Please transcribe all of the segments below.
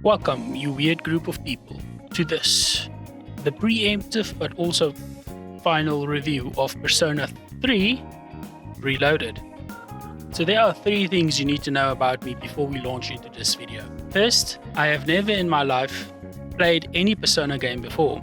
Welcome, you weird group of people, to this, the preemptive but also final review of Persona 3 Reloaded. So there are 3 things you need to know about me before we launch into this video. First, I have never in my life played any Persona game before.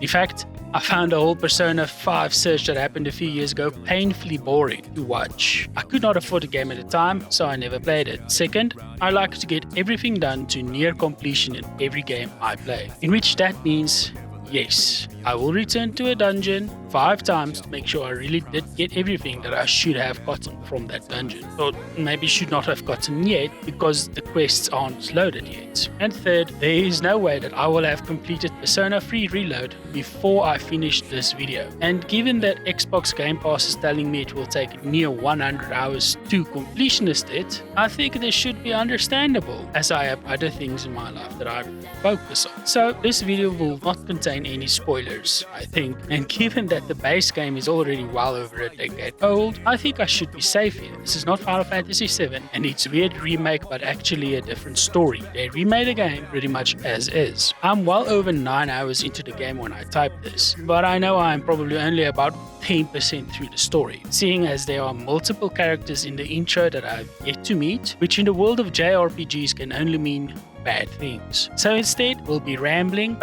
In fact, I found a whole Persona 5 search that happened a few years ago painfully boring to watch. I could not afford the game at the time, so I never played it. Second, I like to get everything done to near completion in every game I play. In which that means, yes, I will return to a dungeon 5 times to make sure I really did get everything that I should have gotten from that dungeon. Or maybe should not have gotten yet because the quests aren't loaded yet. And third, there is no way that I will have completed Persona 3 Reload before I finish this video. And given that Xbox Game Pass is telling me it will take near 100 hours to completionist it, I think this should be understandable as I have other things in my life that I focus on. So this video will not contain any spoilers, I think, and given that the base game is already well over a decade old, I think I should be safe here. This is not Final Fantasy VII and its weird remake, but actually a different story. They remade the game pretty much as is. I'm well over 9 hours into the game when I type this, but I know I'm probably only about 10% through the story, seeing as there are multiple characters in the intro that I've yet to meet, which in the world of JRPGs can only mean bad things. So instead, we'll be rambling,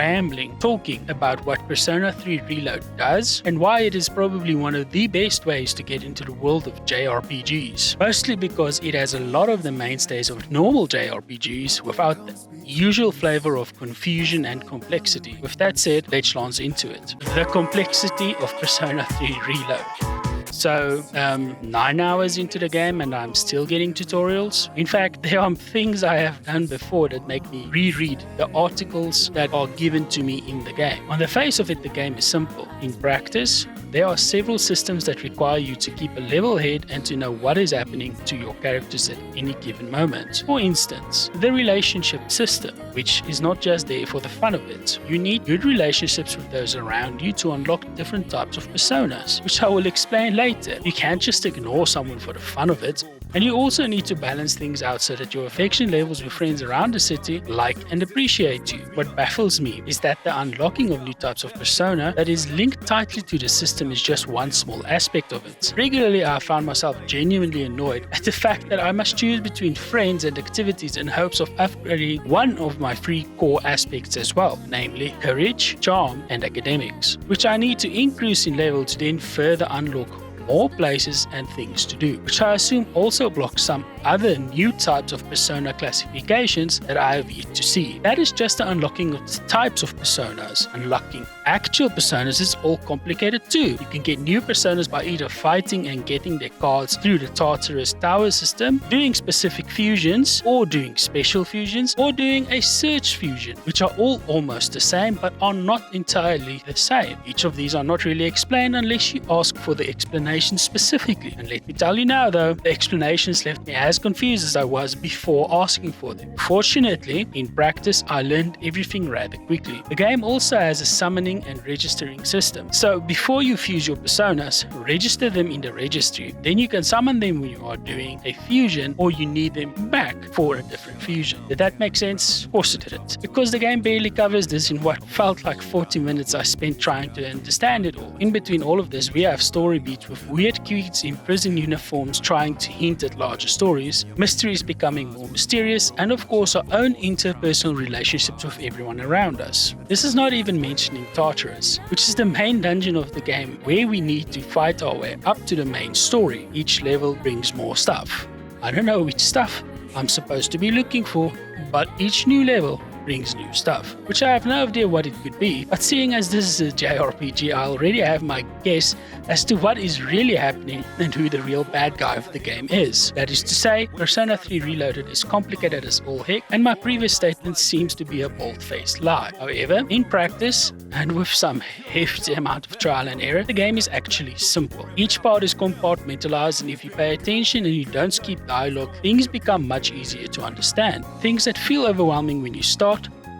talking about what Persona 3 Reload does and why it is probably one of the best ways to get into the world of JRPGs. Mostly because it has a lot of the mainstays of normal JRPGs without the usual flavor of confusion and complexity. With that said, let's launch into it. The complexity of Persona 3 Reload. So, 9 hours into the game and I'm still getting tutorials. In fact, there are things I have done before that make me reread the articles that are given to me in the game. On the face of it, the game is simple. In practice, there are several systems that require you to keep a level head and to know what is happening to your characters at any given moment. For instance, the relationship system, which is not just there for the fun of it. You need good relationships with those around you to unlock different types of personas, which I will explain later. You can't just ignore someone for the fun of it. And you also need to balance things out so that your affection levels with friends around the city like and appreciate you. What baffles me is that the unlocking of new types of persona that is linked tightly to the system is just one small aspect of it. Regularly, I found myself genuinely annoyed at the fact that I must choose between friends and activities in hopes of upgrading one of my 3 core aspects as well, namely courage, charm, and academics, which I need to increase in level to then further unlock more places and things to do, which I assume also blocks some other new types of persona classifications that I have yet to see. That is just the unlocking of the types of personas. Unlocking actual personas is all complicated too. You can get new personas by either fighting and getting their cards through the Tartarus Tower system, doing specific fusions, or doing special fusions, or doing a search fusion, which are all almost the same but are not entirely the same. Each of these are not really explained unless you ask for the explanation specifically. And let me tell you now though, the explanations left me as confused as I was before asking for them. Fortunately, in practice, I learned everything rather quickly. The game also has a summoning and registering system. So before you fuse your personas, register them in the registry. Then you can summon them when you are doing a fusion or you need them back for a different fusion. Did that make sense? Of course it didn't. Because the game barely covers this in what felt like 40 minutes I spent trying to understand it all. In between all of this, we have story beats with weird kids in prison uniforms trying to hint at larger stories, mysteries becoming more mysterious, and of course our own interpersonal relationships with everyone around us. This is not even mentioning Tartarus, which is the main dungeon of the game where we need to fight our way up to the main story. Each level brings more stuff. I don't know which stuff I'm supposed to be looking for, but each new level brings new stuff, which I have no idea what it could be, but seeing as this is a JRPG, I already have my guess as to what is really happening and who the real bad guy of the game is. That is to say, Persona 3 Reloaded is complicated as all heck, and my previous statement seems to be a bold-faced lie. However, in practice, and with some hefty amount of trial and error, the game is actually simple. Each part is compartmentalized, and if you pay attention and you don't skip dialogue, things become much easier to understand. Things that feel overwhelming when you start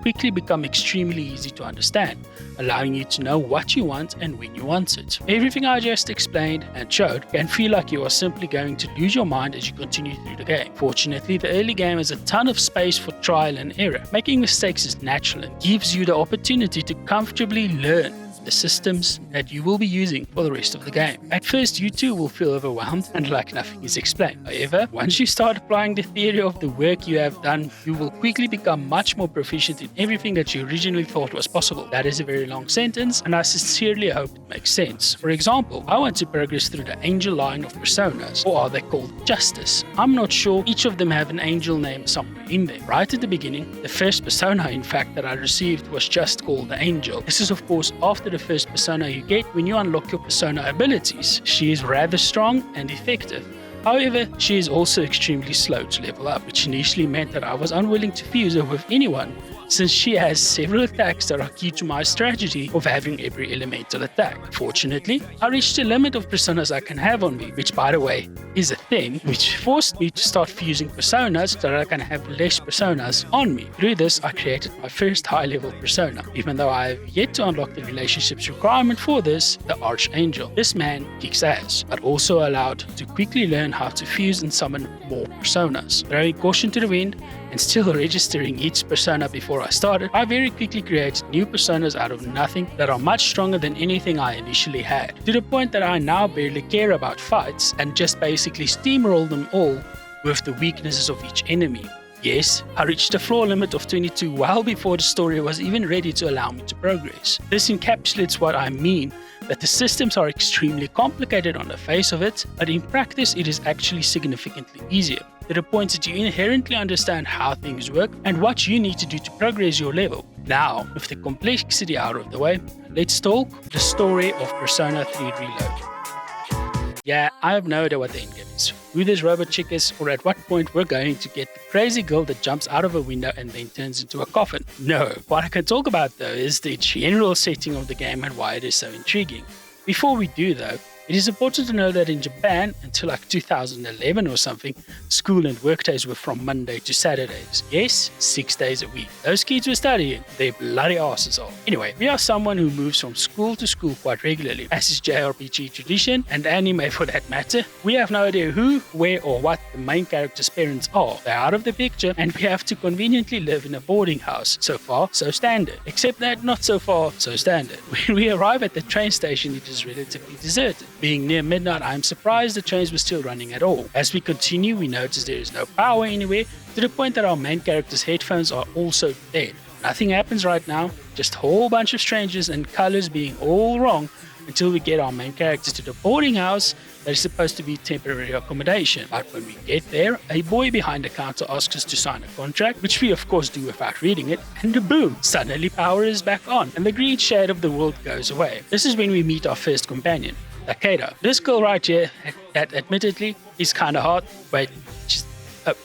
quickly become extremely easy to understand, allowing you to know what you want and when you want it. Everything I just explained and showed can feel like you are simply going to lose your mind as you continue through the game. Fortunately, the early game has a ton of space for trial and error. Making mistakes is natural and gives you the opportunity to comfortably learn the systems that you will be using for the rest of the game. At first, you too will feel overwhelmed and like nothing is explained. However, once you start applying the theory of the work you have done, you will quickly become much more proficient in everything that you originally thought was possible. That is a very long sentence, and I sincerely hope it makes sense. For example, I want to progress through the angel line of personas, or are they called justice? I'm not sure. Each of them have an angel name somewhere in there. Right at the beginning, the first persona in fact that I received was just called the angel. This is of course after the first persona you get when you unlock your persona abilities. She is rather strong and effective. However, she is also extremely slow to level up, which initially meant that I was unwilling to fuse her with anyone, since she has several attacks that are key to my strategy of having every elemental attack. Fortunately, I reached a limit of personas I can have on me, which by the way is a thing, which forced me to start fusing personas so that I can have less personas on me. Through this, I created my first high-level persona, even though I have yet to unlock the relationships requirement for this, the Archangel. This man kicks ass, but also allowed to quickly learn how to fuse and summon more personas. Throwing caution to the wind and still registering each persona before I started, I very quickly created new personas out of nothing that are much stronger than anything I initially had, to the point that I now barely care about fights and just basically steamroll them all with the weaknesses of each enemy. Yes, I reached a floor limit of 22 well before the story was even ready to allow me to progress. This encapsulates what I mean, that the systems are extremely complicated on the face of it, but in practice it is actually significantly easier, to the point that you inherently understand how things work and what you need to do to progress your level. Now, with the complexity out of the way, let's talk the story of Persona 3 Reload. Yeah, I have no idea what the endgame is, who this robot chick is, or at what point we're going to get the crazy girl that jumps out of a window and then turns into a coffin. No, what I can talk about though is the general setting of the game and why it is so intriguing. Before we do though, it is important to know that in Japan, until like 2011 or something, school and work days were from Monday to Saturdays. Yes, 6 days a week. Those kids were studying their bloody asses off. Anyway, we are someone who moves from school to school quite regularly, as is JRPG tradition, and anime for that matter. We have no idea who, where, or what the main character's parents are. They're out of the picture, and we have to conveniently live in a boarding house. So far, so standard. Except that not so far, so standard. When we arrive at the train station, it is relatively deserted. Being near midnight, I am surprised the trains were still running at all. As we continue, we notice there is no power anywhere, to the point that our main character's headphones are also dead. Nothing happens right now, just a whole bunch of strangers and colors being all wrong, until we get our main character to the boarding house that is supposed to be temporary accommodation. But when we get there, a boy behind the counter asks us to sign a contract, which we of course do without reading it, and boom, suddenly power is back on, and the green shade of the world goes away. This is when we meet our first companion, Takeda. This girl right here, that admittedly is kind of hot. Wait,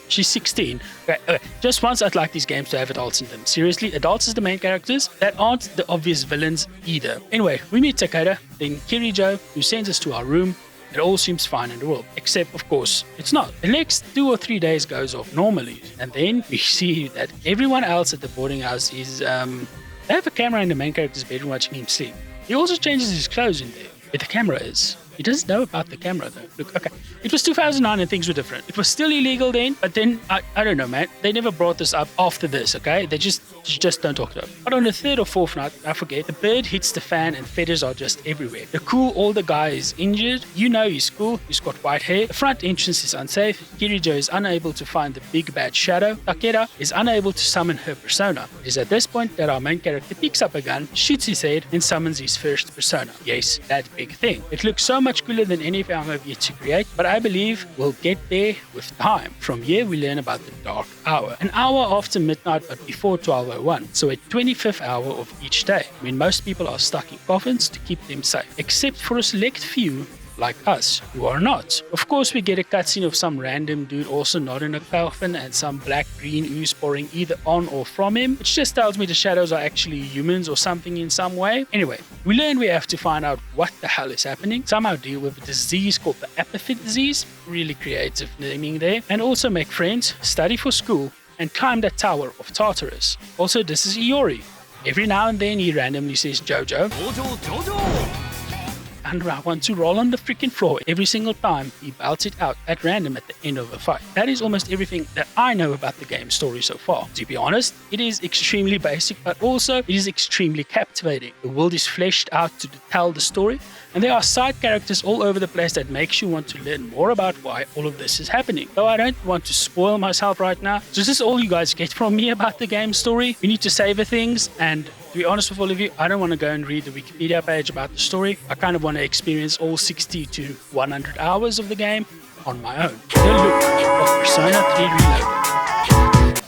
she's 16. Okay. Just once I'd like these games to have adults in them. Seriously, adults as the main characters that aren't the obvious villains either. Anyway, we meet Takeda, then Kirijo, who sends us to our room. It all seems fine in the world, except of course it's not. The next 2 or 3 days goes off normally, and then we see that everyone else at the boarding house is they have a camera in the main character's bedroom watching him sleep. He also changes his clothes in there, where the camera is. He doesn't know about the camera though. Look, okay. It was 2009 and things were different. It was still illegal then, but then, I don't know, man. They never brought this up after this, okay? They just don't talk to it. But on the 3rd or 4th night, I forget, the bird hits the fan and feathers are just everywhere. The cool older guy is injured. You know he's cool. He's got white hair. The front entrance is unsafe. Kirijo is unable to find the big bad shadow. Takeda is unable to summon her persona. It is at this point that our main character picks up a gun, shoots his head, and summons his first persona. Yes, that big thing. It looks so much cooler than anything I have yet to create, but I believe we'll get there with time. From here, we learn about the dark hour. An hour after midnight, but before 12:01. So a 25th hour of each day, when most people are stuck in coffins to keep them safe, except for a select few like us, who are not. Of course, we get a cutscene of some random dude also not in a coffin and some black-green ooze pouring either on or from him, which just tells me the shadows are actually humans or something in some way. Anyway, we learn we have to find out what the hell is happening, somehow deal with a disease called the apathy disease, really creative naming there, and also make friends, study for school, and climb the Tower of Tartarus. Also, this is Iori. Every now and then he randomly says Jojo, and I want to roll on the freaking floor every single time he belts it out at random at the end of a fight. That is almost everything that I know about the game's story so far. To be honest, it is extremely basic, but also it is extremely captivating. The world is fleshed out to tell the story, and there are side characters all over the place that makes you want to learn more about why all of this is happening. Though I don't want to spoil myself right now, so this is all you guys get from me about the game's story. We need to savor things, and to be honest with all of you, I don't want to go and read the Wikipedia page about the story. I kind of want to experience all 60 to 100 hours of the game on my own. The look of Persona 3 Reloaded.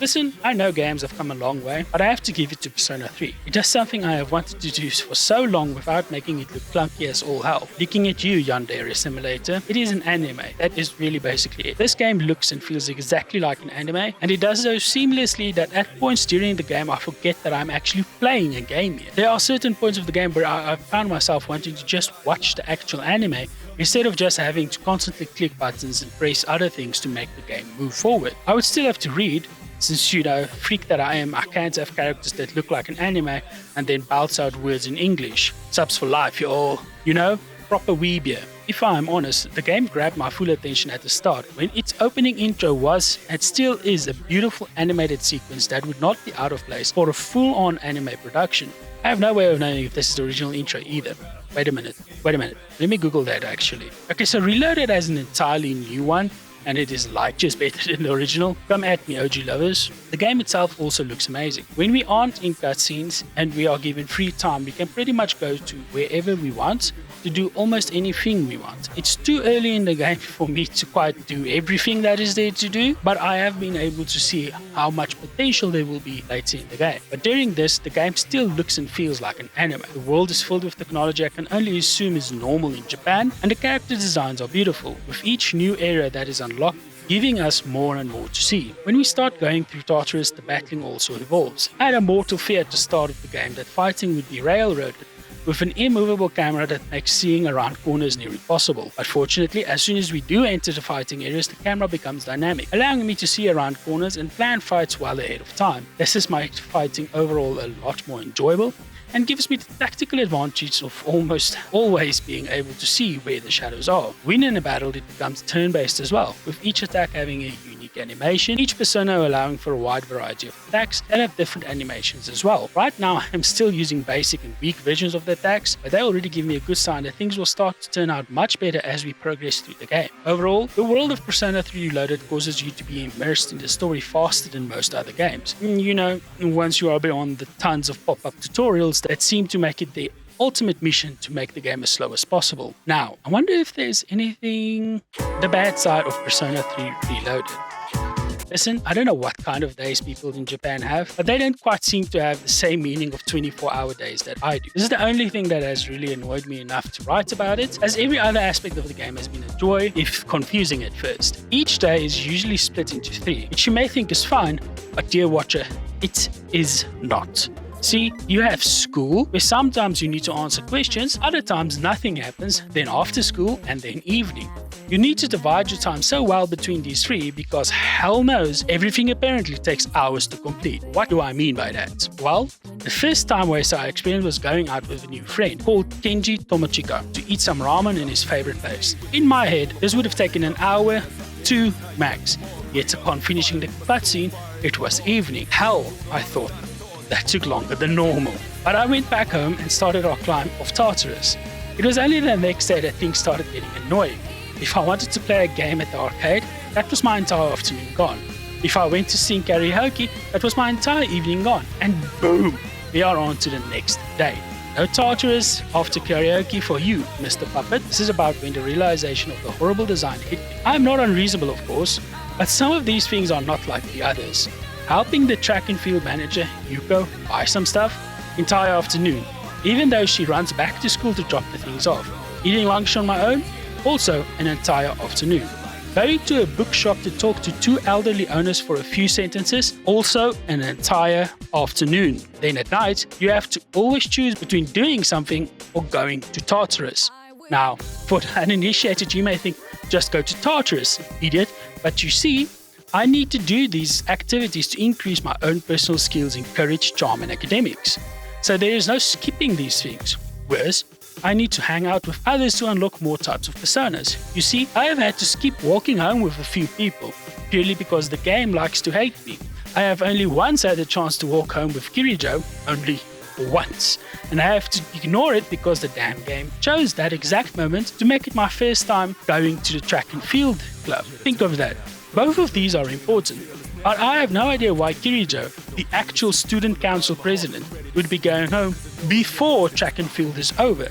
Listen, I know games have come a long way, but I have to give it to Persona 3. It does something I have wanted to do for so long without making it look clunky as all hell. Looking at you, Yandere Simulator, it is an anime. That is really basically it. This game looks and feels exactly like an anime, and it does so seamlessly that at points during the game I forget that I'm actually playing a game here. There are certain points of the game where I found myself wanting to just watch the actual anime instead of just having to constantly click buttons and press other things to make the game move forward. I would still have to read, since, you know, freak that I am, I can't have characters that look like an anime and then bounce out words in English. Subs for life, y'all. You know, proper weeb. If I'm honest, the game grabbed my full attention at the start, when its opening intro was, and still is, a beautiful animated sequence that would not be out of place for a full-on anime production. I have no way of knowing if this is the original intro either. Wait a minute. Let me Google that actually. Okay, so Reloaded has an entirely new one, and it is like just better than the original. Come at me, OG lovers. The game itself also looks amazing. When we aren't in cutscenes and we are given free time, we can pretty much go to wherever we want to do almost anything we want. It's too early in the game for me to quite do everything that is there to do, but I have been able to see how much potential there will be later in the game. But during this, the game still looks and feels like an anime. The world is filled with technology I can only assume is normal in Japan, and the character designs are beautiful, with each new area that is unlocked giving us more and more to see. When we start going through Tartarus, the battling also evolves. I had a mortal fear at the start of the game that fighting would be railroaded, with an immovable camera that makes seeing around corners near impossible. But fortunately, as soon as we do enter the fighting areas, the camera becomes dynamic, allowing me to see around corners and plan fights well ahead of time. This has made fighting overall a lot more enjoyable, and gives me the tactical advantage of almost always being able to see where the shadows are. When in a battle, it becomes turn-based as well, with each attack having a unique animation, each persona allowing for a wide variety of attacks that have different animations as well. Right now, I'm still using basic and weak versions of the attacks, but they already give me a good sign that things will start to turn out much better as we progress through the game. Overall, the world of Persona 3 Reloaded causes you to be immersed in the story faster than most other games. You know, once you are beyond the tons of pop-up tutorials that seem to make it the ultimate mission to make the game as slow as possible. Now, I wonder if there's anything the bad side of Persona 3 Reloaded. Listen, I don't know what kind of days people in Japan have, but they don't quite seem to have the same meaning of 24-hour days that I do. This is the only thing that has really annoyed me enough to write about it, as every other aspect of the game has been a joy, if confusing at first. Each day is usually split into 3, which you may think is fine, but dear watcher, it is not. See, you have school, where sometimes you need to answer questions, other times nothing happens, then after school, and then evening. You need to divide your time so well between these 3 because hell knows everything apparently takes hours to complete. What do I mean by that? Well, the first time I experienced was going out with a new friend called Kenji Tomochika to eat some ramen in his favorite place. In my head, this would have taken an hour, 2 max. Yet upon finishing the cutscene, it was evening. Hell, I thought. That took longer than normal. But I went back home and started our climb of Tartarus. It was only the next day that things started getting annoying. If I wanted to play a game at the arcade, that was my entire afternoon gone. If I went to sing karaoke, that was my entire evening gone. And boom, we are on to the next day. No Tartarus after karaoke for you, Mr. Puppet. This is about when the realization of the horrible design hit me. I am not unreasonable, of course, but some of these things are not like the others. Helping the track and field manager, Yuko, buy some stuff, entire afternoon, even though she runs back to school to drop the things off. Eating lunch on my own, also an entire afternoon. Going to a bookshop to talk to 2 elderly owners for a few sentences, also an entire afternoon. Then at night, you have to always choose between doing something or going to Tartarus. Now, for the uninitiated, you may think, just go to Tartarus, idiot, but you see, I need to do these activities to increase my own personal skills in courage, charm, and academics. So there is no skipping these things. Whereas, I need to hang out with others to unlock more types of personas. You see, I have had to skip walking home with a few people, purely because the game likes to hate me. I have only once had a chance to walk home with Kirijo, only once, and I have to ignore it because the damn game chose that exact moment to make it my first time going to the track and field club. Think of that. Both of these are important, but I have no idea why Kirijo, the actual student council president, would be going home before track and field is over.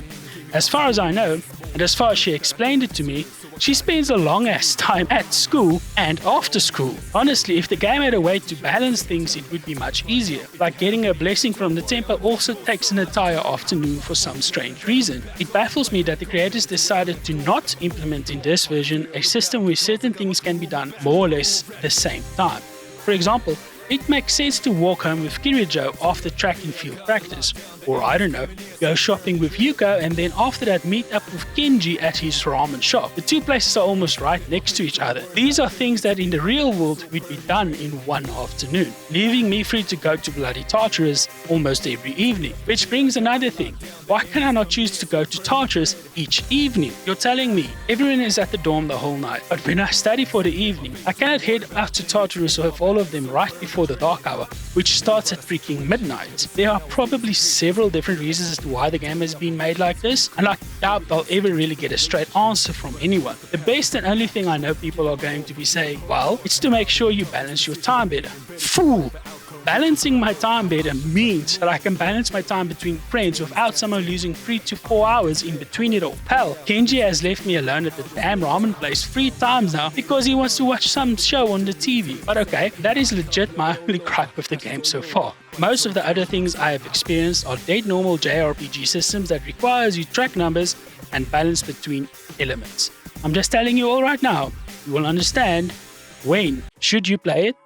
As far as I know, and as far as she explained it to me, she spends a long ass time at school and after school. Honestly, if the game had a way to balance things, it would be much easier. Like getting a blessing from the temple also takes an entire afternoon for some strange reason. It baffles me that the creators decided to not implement in this version a system where certain things can be done more or less the same time. For example, it makes sense to walk home with Kirijo after track and field practice. Or I don't know, go shopping with Yuko and then after that meet up with Kenji at his ramen shop. The two places are almost right next to each other. These are things that in the real world would be done in one afternoon, leaving me free to go to bloody Tartarus almost every evening. Which brings another thing. Why can I not choose to go to Tartarus each evening? You're telling me everyone is at the dorm the whole night, but when I study for the evening, I cannot head out to Tartarus with all of them right before the dark hour, which starts at freaking midnight. There are probably several different reasons as to why the game has been made like this, and I doubt I'll ever really get a straight answer from anyone. The best and only thing I know people are going to be saying, well, it's to make sure you balance your time better. Fool! Balancing my time better means that I can balance my time between friends without someone losing 3 to 4 hours in between it all. Pal, Kenji has left me alone at the damn ramen place 3 times now because he wants to watch some show on the TV. But okay, that is legit my only gripe with the game so far. Most of the other things I have experienced are dead normal JRPG systems that requires you track numbers and balance between elements. I'm just telling you all right now, you will understand when should you play it.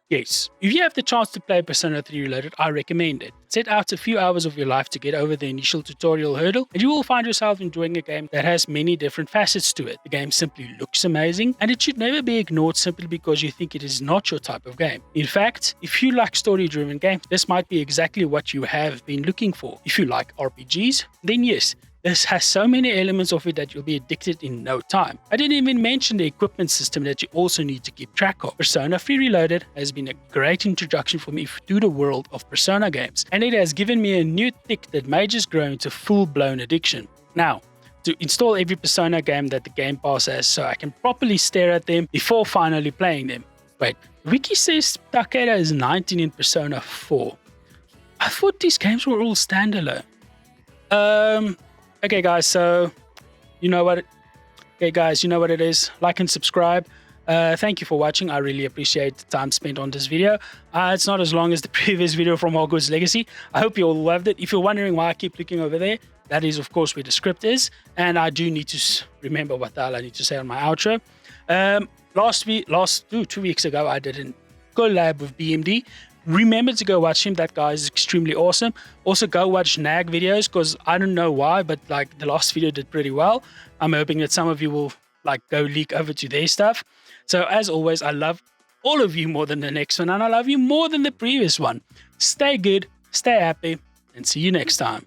Yes, if you have the chance to play Persona 3 Reloaded, I recommend it. Set out a few hours of your life to get over the initial tutorial hurdle, and you will find yourself enjoying a game that has many different facets to it. The game simply looks amazing, and it should never be ignored simply because you think it is not your type of game. In fact, if you like story-driven games, this might be exactly what you have been looking for. If you like RPGs, then yes, this has so many elements of it that you'll be addicted in no time. I didn't even mention the equipment system that you also need to keep track of. Persona 3 Reloaded has been a great introduction for me to the world of Persona games, and it has given me a new tick that may just grow into full-blown addiction. Now, to install every Persona game that the Game Pass has so I can properly stare at them before finally playing them. Wait, Wiki says Takeda is 19 in Persona 4. I thought these games were all standalone. Okay guys, so you know what it is. Like and subscribe. Thank you for watching. I really appreciate the time spent on this video. It's not as long as the previous video from Hogwarts Legacy. I hope you all loved it. If you're wondering why I keep looking over there, that is of course where the script is, and I do need to remember what the hell I need to say on my outro. Two weeks ago I did a collab with BMD. Remember to go watch him. That guy is extremely awesome. Also go watch Nag videos, because I don't know why, but like the last video did pretty well. I'm hoping that some of you will like go leak over to their stuff. So as always, I love all of you more than the next one, and I love you more than the previous one. Stay good, stay happy, and see you next time.